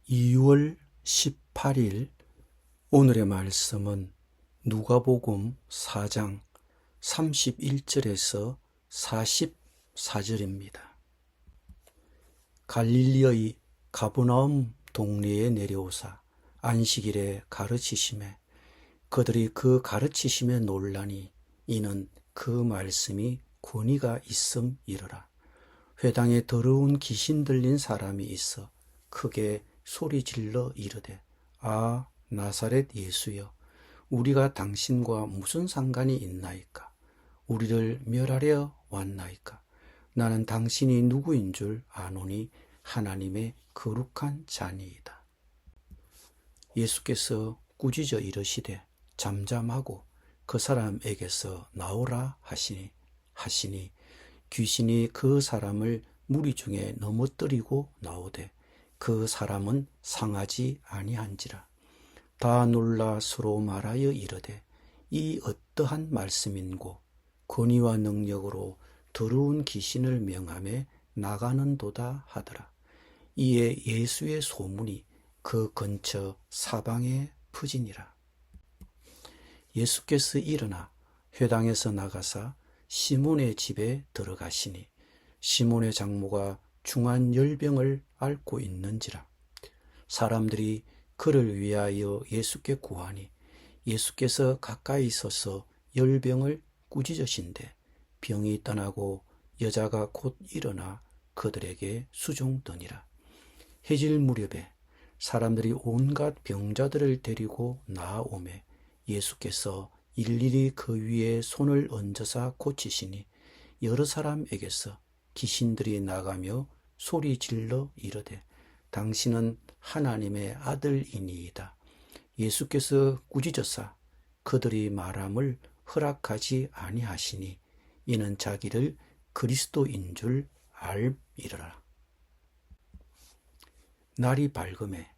2월 18일 오늘의 말씀은 누가복음 4장 31절에서 44절입니다. 갈릴리의 가버나움 동네에 내려오사 안식일에 가르치심에 그들이 그 가르치심에 놀라니 이는 그 말씀이 권위가 있음이러라. 회당에 더러운 귀신 들린 사람이 있어 크게 소리질러 이르되 아 나사렛 예수여 우리가 당신과 무슨 상관이 있나이까? 우리를 멸하려 왔나이까? 나는 당신이 누구인 줄 아노니 하나님의 거룩한 자니이다. 예수께서 꾸짖어 이르시되 잠잠하고 그 사람에게서 나오라 하시니 귀신이 그 사람을 무리 중에 넘어뜨리고 나오되 그 사람은 상하지 아니한지라. 다 놀라 서로 말하여 이르되 이 어떠한 말씀인고 권위와 능력으로 더러운 귀신을 명하며 나가는도다 하더라. 이에 예수의 소문이 그 근처 사방에 퍼지니라. 예수께서 일어나 회당에서 나가사 시몬의 집에 들어가시니 시몬의 장모가 중한 열병을 앓고 있는지라. 사람들이 그를 위하여 예수께 구하니 예수께서 가까이 서서 열병을 꾸짖으신데 병이 떠나고 여자가 곧 일어나 그들에게 수종드니라. 해질 무렵에 사람들이 온갖 병자들을 데리고 나아오매 예수께서 일일이 그 위에 손을 얹어서 고치시니 여러 사람에게서 귀신들이 나가며 소리 질러 이르되 당신은 하나님의 아들이니이다. 예수께서 꾸짖으사 그들이 말함을 허락하지 아니하시니 이는 자기를 그리스도인 줄 알미러라. 날이 밝음에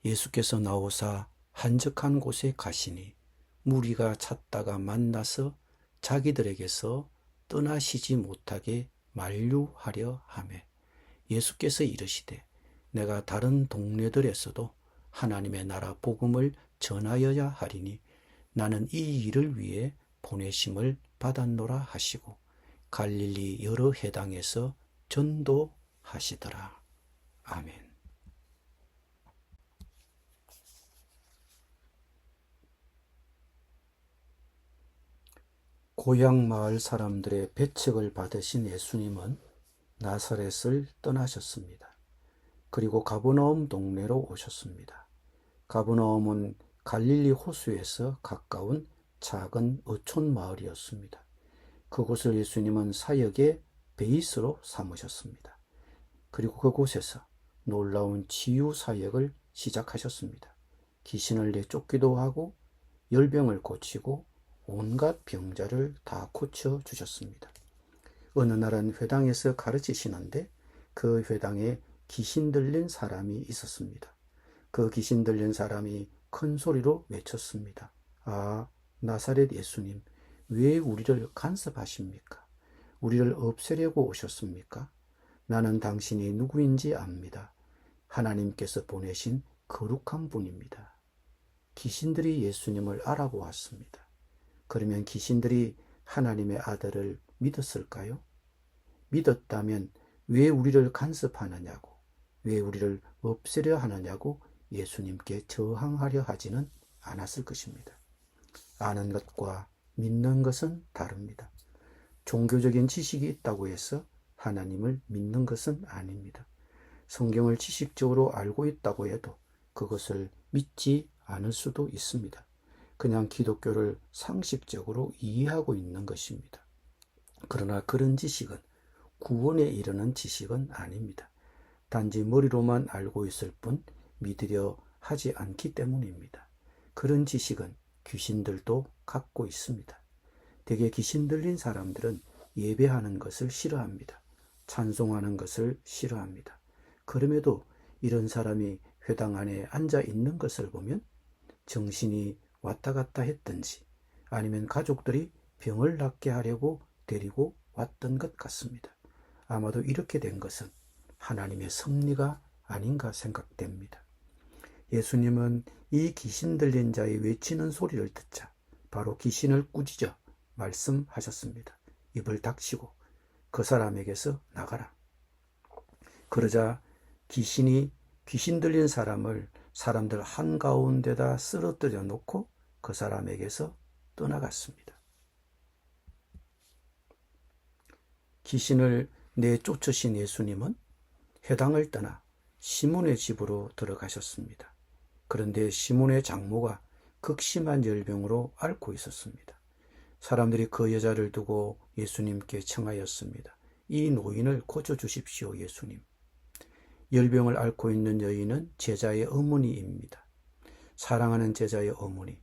예수께서 나오사 한적한 곳에 가시니 무리가 찾다가 만나서 자기들에게서 떠나시지 못하게 만류하려 하매 예수께서 이르시되 내가 다른 동네들에서도 하나님의 나라 복음을 전하여야 하리니 나는 이 일을 위해 보내심을 받았노라 하시고 갈릴리 여러 회당에서 전도하시더라. 아멘. 고향 마을 사람들의 배척을 받으신 예수님은 나사렛을 떠나셨습니다. 그리고 가버나움 동네로 오셨습니다. 가버나움은 갈릴리 호수에서 가까운 작은 어촌 마을이었습니다. 그곳을 예수님은 사역의 베이스로 삼으셨습니다. 그리고 그곳에서 놀라운 치유 사역을 시작하셨습니다. 귀신을 내쫓기도 하고 열병을 고치고 온갖 병자를 다 고쳐주셨습니다. 어느 날은 회당에서 가르치시는데 그 회당에 귀신 들린 사람이 있었습니다. 그 귀신 들린 사람이 큰 소리로 외쳤습니다. 아, 나사렛 예수님, 왜 우리를 간섭하십니까? 우리를 없애려고 오셨습니까? 나는 당신이 누구인지 압니다. 하나님께서 보내신 거룩한 분입니다. 귀신들이 예수님을 알아보았습니다. 그러면 귀신들이 하나님의 아들을 믿었을까요? 믿었다면 왜 우리를 간섭하느냐고, 왜 우리를 없애려 하느냐고 예수님께 저항하려 하지는 않았을 것입니다. 아는 것과 믿는 것은 다릅니다. 종교적인 지식이 있다고 해서 하나님을 믿는 것은 아닙니다. 성경을 지식적으로 알고 있다고 해도 그것을 믿지 않을 수도 있습니다. 그냥 기독교를 상식적으로 이해하고 있는 것입니다. 그러나 그런 지식은 구원에 이르는 지식은 아닙니다. 단지 머리로만 알고 있을 뿐 믿으려 하지 않기 때문입니다. 그런 지식은 귀신들도 갖고 있습니다. 대개 귀신 들린 사람들은 예배하는 것을 싫어합니다. 찬송하는 것을 싫어합니다. 그럼에도 이런 사람이 회당 안에 앉아 있는 것을 보면 정신이 왔다 갔다 했든지 아니면 가족들이 병을 낫게 하려고 데리고 왔던 것 같습니다. 아마도 이렇게 된 것은 하나님의 섭리가 아닌가 생각됩니다. 예수님은 이 귀신 들린 자의 외치는 소리를 듣자 바로 귀신을 꾸짖어 말씀하셨습니다. 입을 닥치고 그 사람에게서 나가라. 그러자 귀신 들린 사람들 한가운데다 쓰러뜨려 놓고 그 사람에게서 떠나갔습니다. 귀신을 내쫓으신 예수님은 회당을 떠나 시몬의 집으로 들어가셨습니다. 그런데 시몬의 장모가 극심한 열병으로 앓고 있었습니다. 사람들이 그 여자를 두고 예수님께 청하였습니다. 이 노인을 고쳐주십시오, 예수님. 열병을 앓고 있는 여인은 제자의 어머니입니다. 사랑하는 제자의 어머니.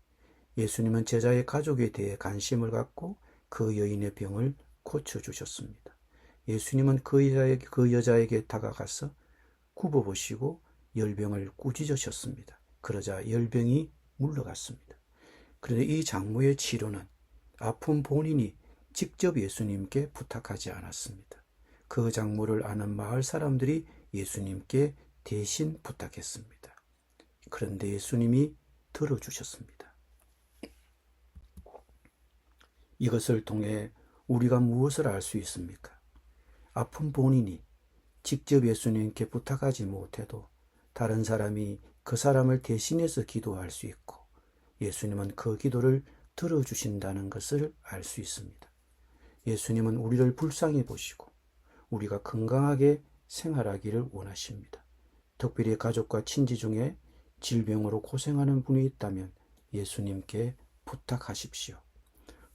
예수님은 제자의 가족에 대해 관심을 갖고 그 여인의 병을 고쳐주셨습니다. 예수님은 그 여자에게 다가가서 굽어보시고 열병을 꾸짖으셨습니다. 그러자 열병이 물러갔습니다. 그런데 이 장모의 치료는 아픈 본인이 직접 예수님께 부탁하지 않았습니다. 그 장모를 아는 마을 사람들이 예수님께 대신 부탁했습니다. 그런데 예수님이 들어주셨습니다. 이것을 통해 우리가 무엇을 알 수 있습니까? 아픈 본인이 직접 예수님께 부탁하지 못해도 다른 사람이 그 사람을 대신해서 기도할 수 있고 예수님은 그 기도를 들어주신다는 것을 알 수 있습니다. 예수님은 우리를 불쌍히 보시고 우리가 건강하게 생활하기를 원하십니다. 특별히 가족과 친지 중에 질병으로 고생하는 분이 있다면 예수님께 부탁하십시오.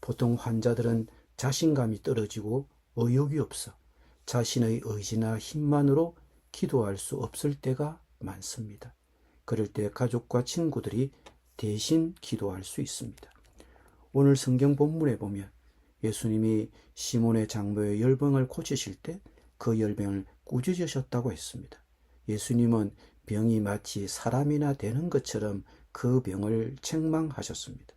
보통 환자들은 자신감이 떨어지고 의욕이 없어 자신의 의지나 힘만으로 기도할 수 없을 때가 많습니다. 그럴 때 가족과 친구들이 대신 기도할 수 있습니다. 오늘 성경 본문에 보면 예수님이 시몬의 장모의 열병을 고치실 때 그 열병을 꾸짖으셨다고 했습니다. 예수님은 병이 마치 사람이나 되는 것처럼 그 병을 책망하셨습니다.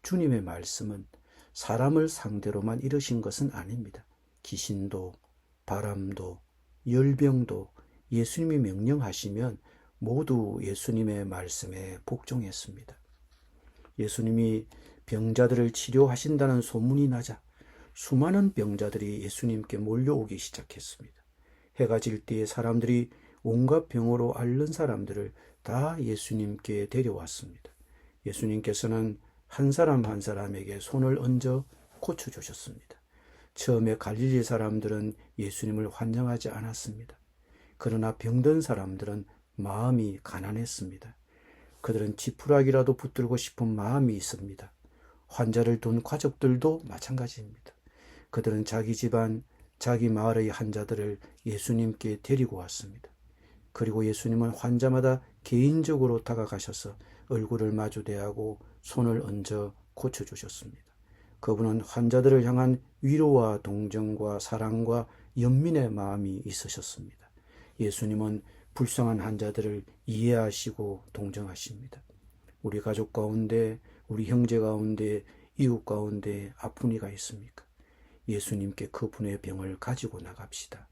주님의 말씀은 사람을 상대로만 이르신 것은 아닙니다. 귀신도 바람도 열병도 예수님이 명령하시면 모두 예수님의 말씀에 복종했습니다. 예수님이 병자들을 치료하신다는 소문이 나자 수많은 병자들이 예수님께 몰려오기 시작했습니다. 해가 질 때에 사람들이 온갖 병으로 앓는 사람들을 다 예수님께 데려왔습니다. 예수님께서는 한 사람 한 사람에게 손을 얹어 고쳐주셨습니다. 처음에 갈릴리 사람들은 예수님을 환영하지 않았습니다. 그러나 병든 사람들은 마음이 가난했습니다. 그들은 지푸라기라도 붙들고 싶은 마음이 있습니다. 환자를 둔 가족들도 마찬가지입니다. 그들은 자기 집안, 자기 마을의 환자들을 예수님께 데리고 왔습니다. 그리고 예수님은 환자마다 개인적으로 다가가셔서 얼굴을 마주대하고 손을 얹어 고쳐주셨습니다. 그분은 환자들을 향한 위로와 동정과 사랑과 연민의 마음이 있으셨습니다. 예수님은 불쌍한 환자들을 이해하시고 동정하십니다. 우리 가족 가운데, 우리 형제 가운데, 이웃 가운데 아픈 이가 있습니까? 예수님께 그분의 병을 가지고 나갑시다.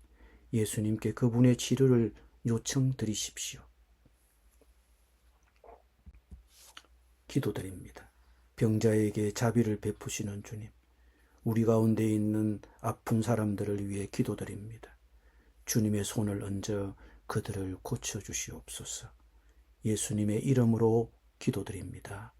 예수님께 그분의 치료를 요청드리십시오. 기도드립니다. 병자에게 자비를 베푸시는 주님, 우리 가운데 있는 아픈 사람들을 위해 기도드립니다. 주님의 손을 얹어 그들을 고쳐주시옵소서. 예수님의 이름으로 기도드립니다.